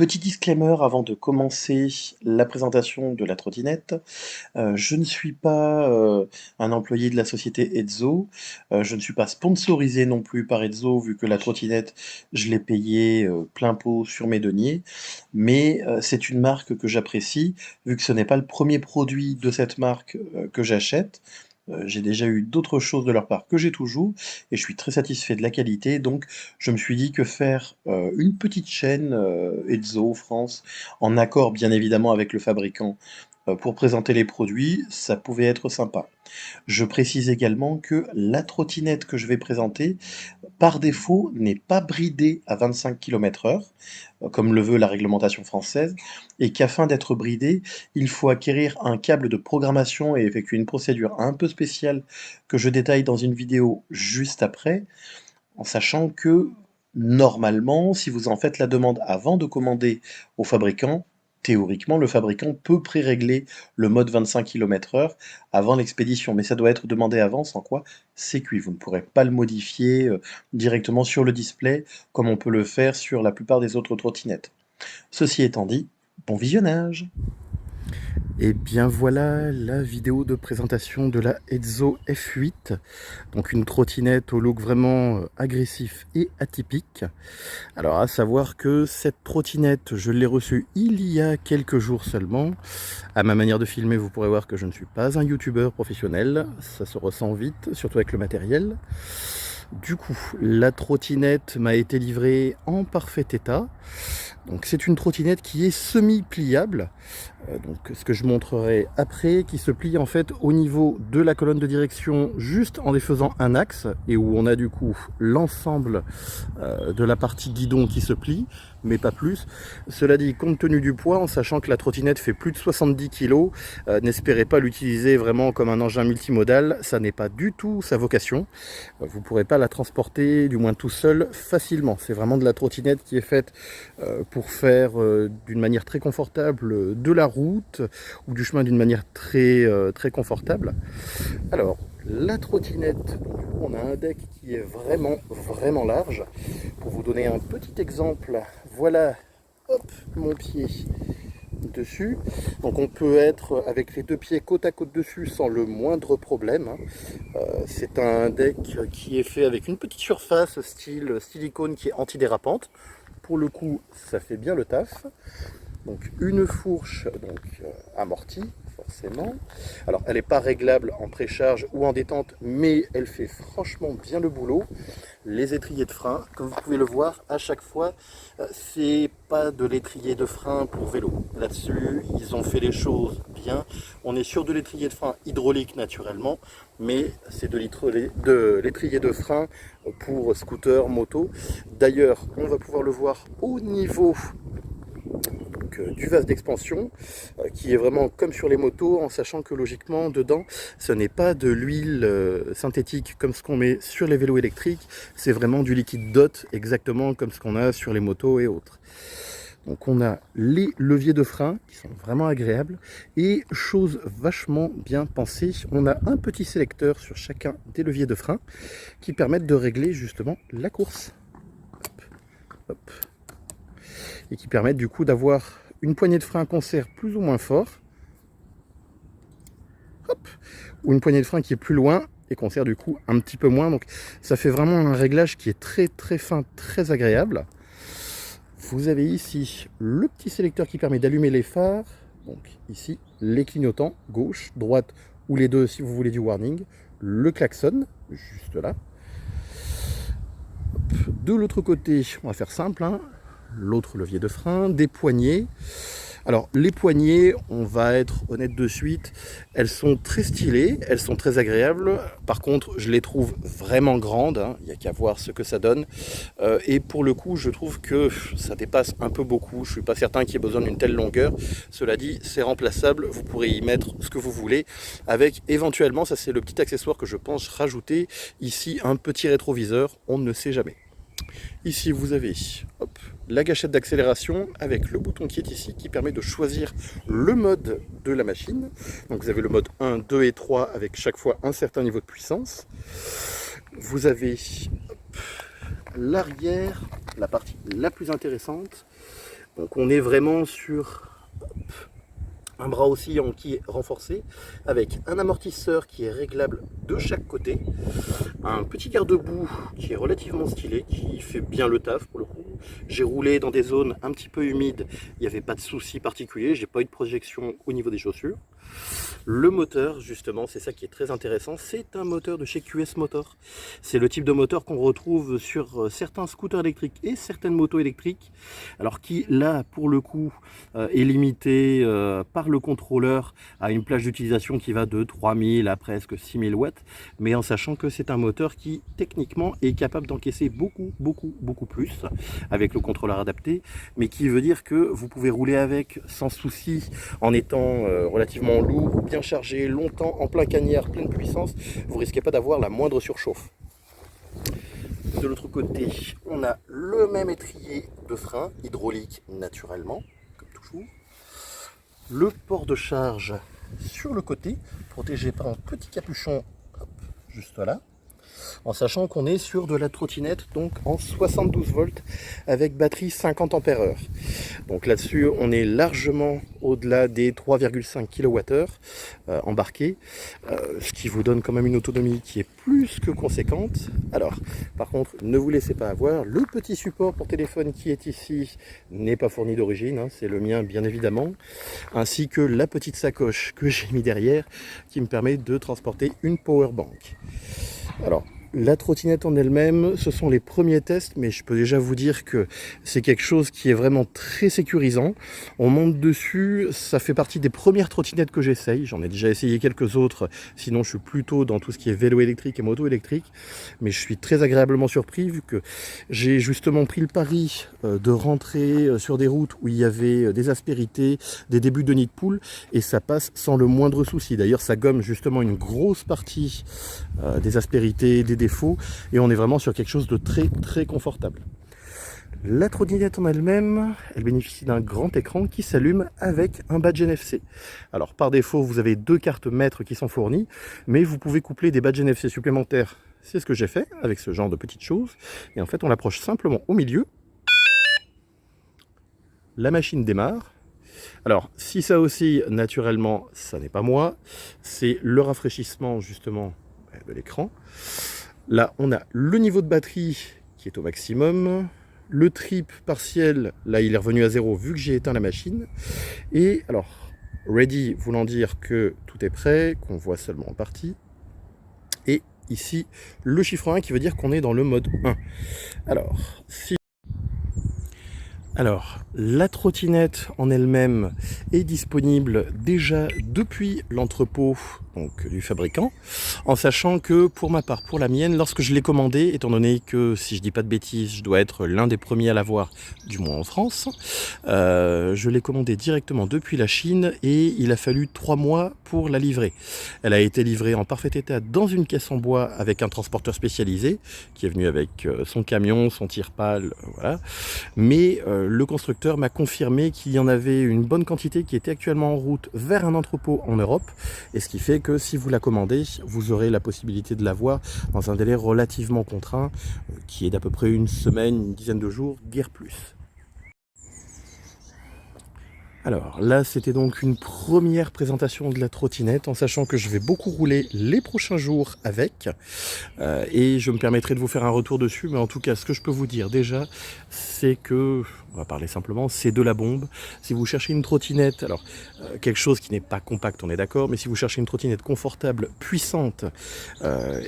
Petit disclaimer avant de commencer la présentation de la trottinette. Je ne suis pas, un employé de la société Edzo. Je ne suis pas sponsorisé non plus par Edzo, vu que la trottinette, je l'ai payée, plein pot sur mes deniers. Mais, c'est une marque que j'apprécie, vu que ce n'est pas le premier produit de cette marque, que j'achète. J'ai déjà eu d'autres choses de leur part que j'ai toujours et je suis très satisfait de la qualité. Donc je me suis dit que faire, une petite chaîne, Edzo France, en accord bien évidemment avec le fabricant, pour présenter les produits, ça pouvait être sympa. Je précise également que la trottinette que je vais présenter, par défaut, n'est pas bridée à 25 km/h, comme le veut la réglementation française, et qu'afin d'être bridée, il faut acquérir un câble de programmation et effectuer une procédure un peu spéciale que je détaille dans une vidéo juste après, en sachant que normalement, si vous en faites la demande avant de commander au fabricant, théoriquement, le fabricant peut pré-régler le mode 25 km/h avant l'expédition, mais ça doit être demandé avant, sans quoi c'est cuit. Vous ne pourrez pas le modifier directement sur le display comme on peut le faire sur la plupart des autres trottinettes. Ceci étant dit, bon visionnage! Et bien voilà la vidéo de présentation de la Edzo F8, donc une trottinette au look vraiment agressif et atypique. Alors à savoir que cette trottinette, je l'ai reçue il y a quelques jours seulement. À ma manière de filmer, vous pourrez voir que je ne suis pas un youtubeur professionnel, ça se ressent vite, surtout avec le matériel. Du coup, la trottinette m'a été livrée en parfait état. Donc c'est une trottinette qui est semi-pliable, donc ce que je montrerai après, qui se plie en fait au niveau de la colonne de direction juste en défaisant un axe et où on a du coup l'ensemble de la partie guidon qui se plie, mais pas plus. Cela dit, compte tenu du poids, en sachant que la trottinette fait plus de 70 kg, n'espérez pas l'utiliser vraiment comme un engin multimodal, ça n'est pas du tout sa vocation. Vous ne pourrez pas la transporter, du moins tout seul, facilement. C'est vraiment de la trottinette qui est faite pour faire d'une manière très confortable de la route ou du chemin d'une manière très confortable. Alors, la trottinette, on a un deck qui est vraiment large. Pour vous donner un petit exemple, voilà, hop, mon pied dessus. Donc on peut être avec les deux pieds côte à côte dessus sans le moindre problème. C'est un deck qui est fait avec une petite surface style silicone qui est antidérapante. Pour le coup, ça fait bien le taf. Donc une fourche amortie, forcément. Alors elle n'est pas réglable en précharge ou en détente, mais elle fait franchement bien le boulot. Les étriers de frein, comme vous pouvez le voir, à chaque fois, c'est pas de l'étrier de frein pour vélo. Là-dessus, ils ont fait les choses bien. On est sur de l'étrier de frein hydraulique naturellement, mais c'est de l'étrier de frein pour scooter, moto. D'ailleurs, on va pouvoir le voir au niveau du vase d'expansion qui est vraiment comme sur les motos, en sachant que logiquement dedans ce n'est pas de l'huile synthétique comme ce qu'on met sur les vélos électriques, c'est vraiment du liquide DOT exactement comme ce qu'on a sur les motos et autres. Donc on a les leviers de frein qui sont vraiment agréables et chose vachement bien pensée, on a un petit sélecteur sur chacun des leviers de frein qui permettent de régler justement la course. Hop, hop. Et qui permettent du coup d'avoir une poignée de frein qu'on serre plus ou moins fort, hop, ou une poignée de frein qui est plus loin et qu'on serre du coup un petit peu moins. Donc ça fait vraiment un réglage qui est très fin, très agréable. Vous avez ici le petit sélecteur qui permet d'allumer les phares. Donc ici, les clignotants, gauche, droite ou les deux si vous voulez du warning. Le klaxon, juste là. De l'autre côté, on va faire simple, hein, l'autre levier de frein, des poignées. Alors les poignées, on va être honnête de suite, elles sont très stylées, elles sont très agréables. Par contre, je les trouve vraiment grandes, hein, il n'y a qu'à voir ce que ça donne. Et pour le coup, je trouve que ça dépasse un peu beaucoup. Je ne suis pas certain qu'il y ait besoin d'une telle longueur. Cela dit, c'est remplaçable, vous pourrez y mettre ce que vous voulez. Avec éventuellement, ça c'est le petit accessoire que je pense rajouter, ici un petit rétroviseur, on ne sait jamais. Ici vous avez hop, la gâchette d'accélération avec le bouton qui est ici qui permet de choisir le mode de la machine. Donc vous avez le mode 1, 2 et 3 avec chaque fois un certain niveau de puissance. Vous avez l'arrière, la partie la plus intéressante, Donc on est vraiment sur un bras oscillant qui est renforcé, avec un amortisseur qui est réglable de chaque côté, un petit garde-boue qui est relativement stylé, qui fait bien le taf pour le coup. J'ai roulé dans des zones un petit peu humides, il n'y avait pas de souci particulier, j'ai pas eu de projection au niveau des chaussures. Le moteur, justement, c'est ça qui est très intéressant, c'est un moteur de chez QS Motor. C'est le type de moteur qu'on retrouve sur certains scooters électriques et certaines motos électriques, alors qui, là, pour le coup, est limité par le contrôleur à une plage d'utilisation qui va de 3000 à presque 6000 watts, mais en sachant que c'est un moteur qui, techniquement, est capable d'encaisser beaucoup plus avec le contrôleur adapté, mais qui veut dire que vous pouvez rouler avec sans souci en étant relativement lourd, bien chargé, longtemps, en plein cagnard, pleine puissance, vous risquez pas d'avoir la moindre surchauffe. De l'autre côté, on a le même étrier de frein, hydraulique naturellement, comme toujours. Le port de charge sur le côté, protégé par un petit capuchon, hop, juste là. En sachant qu'on est sur de la trottinette donc en 72 volts avec batterie 50 Ah. Donc là-dessus on est largement au-delà des 3,5 kWh embarqués, ce qui vous donne quand même une autonomie qui est plus que conséquente. Alors par contre ne vous laissez pas avoir, le petit support pour téléphone qui est ici n'est pas fourni d'origine, hein, c'est le mien bien évidemment, ainsi que la petite sacoche que j'ai mis derrière qui me permet de transporter une powerbank. Alors, la trottinette en elle-même, ce sont les premiers tests, mais je peux déjà vous dire que c'est quelque chose qui est vraiment très sécurisant. On monte dessus, ça fait partie des premières trottinettes que j'essaye. J'en ai déjà essayé quelques autres, sinon je suis plutôt dans tout ce qui est vélo électrique et moto électrique. Mais je suis très agréablement surpris vu que j'ai justement pris le pari de rentrer sur des routes où il y avait des aspérités, des débuts de nid de poule, et ça passe sans le moindre souci. D'ailleurs, ça gomme justement une grosse partie des aspérités, des défauts, et on est vraiment sur quelque chose de très confortable. La trottinette en elle-même, elle bénéficie d'un grand écran qui s'allume avec un badge NFC. Alors par défaut, vous avez 2 cartes maîtres qui sont fournies, mais vous pouvez coupler des badges NFC supplémentaires. C'est ce que j'ai fait avec ce genre de petites choses. Et en fait, on l'approche simplement au milieu. La machine démarre. Alors, si ça oscille, naturellement, ça n'est pas moi. C'est le rafraîchissement, justement, de l'écran. Là, on a le niveau de batterie qui est au maximum. Le trip partiel, là, il est revenu à 0 vu que j'ai éteint la machine. Et alors, ready voulant dire que tout est prêt, qu'on voit seulement en partie. Et ici, le chiffre 1 qui veut dire qu'on est dans le mode 1. Alors, la trottinette en elle-même est disponible déjà depuis l'entrepôt du fabricant, en sachant que pour ma part, pour la mienne, lorsque je l'ai commandée, étant donné que, si je dis pas de bêtises, je dois être l'un des premiers à l'avoir, du moins en France, je l'ai commandée directement depuis la Chine et il a fallu 3 mois pour la livrer. Elle a été livrée en parfait état dans une caisse en bois avec un transporteur spécialisé qui est venu avec son camion, son tire-pale, voilà. Mais le constructeur m'a confirmé qu'il y en avait une bonne quantité qui était actuellement en route vers un entrepôt en Europe, et ce qui fait que si vous la commandez, vous aurez la possibilité de l'avoir dans un délai relativement contraint, qui est d'à peu près une semaine, une dizaine de jours, guère plus. Alors là, c'était donc une première présentation de la trottinette, en sachant que je vais beaucoup rouler les prochains jours avec, et je me permettrai de vous faire un retour dessus, mais en tout cas, ce que je peux vous dire déjà, c'est que, on va parler simplement, c'est de la bombe. Si vous cherchez une trottinette, alors quelque chose qui n'est pas compact, on est d'accord, mais si vous cherchez une trottinette confortable, puissante,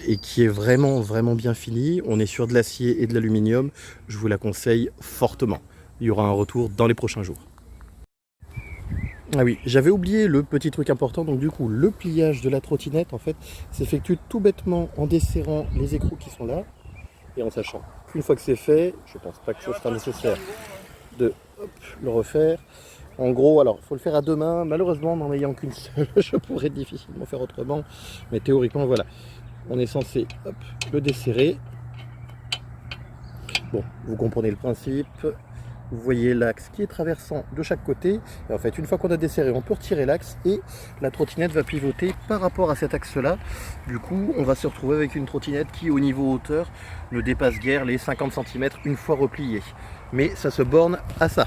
et qui est vraiment bien finie, on est sur de l'acier et de l'aluminium, je vous la conseille fortement. Il y aura un retour dans les prochains jours. Ah oui, j'avais oublié le petit truc important, donc du coup le pliage de la trottinette en fait s'effectue tout bêtement en desserrant les écrous qui sont là et en sachant qu'une fois que c'est fait, je pense pas que ce sera nécessaire de le refaire. En gros, alors il faut le faire à 2 mains, malheureusement n'en ayant qu'une seule, je pourrais difficilement faire autrement, mais théoriquement voilà, on est censé le desserrer. Bon, vous comprenez le principe. Vous voyez l'axe qui est traversant de chaque côté. Et en fait, une fois qu'on a desserré, on peut retirer l'axe et la trottinette va pivoter par rapport à cet axe-là. Du coup, on va se retrouver avec une trottinette qui, au niveau hauteur, ne dépasse guère les 50 cm une fois repliée. Mais ça se borne à ça.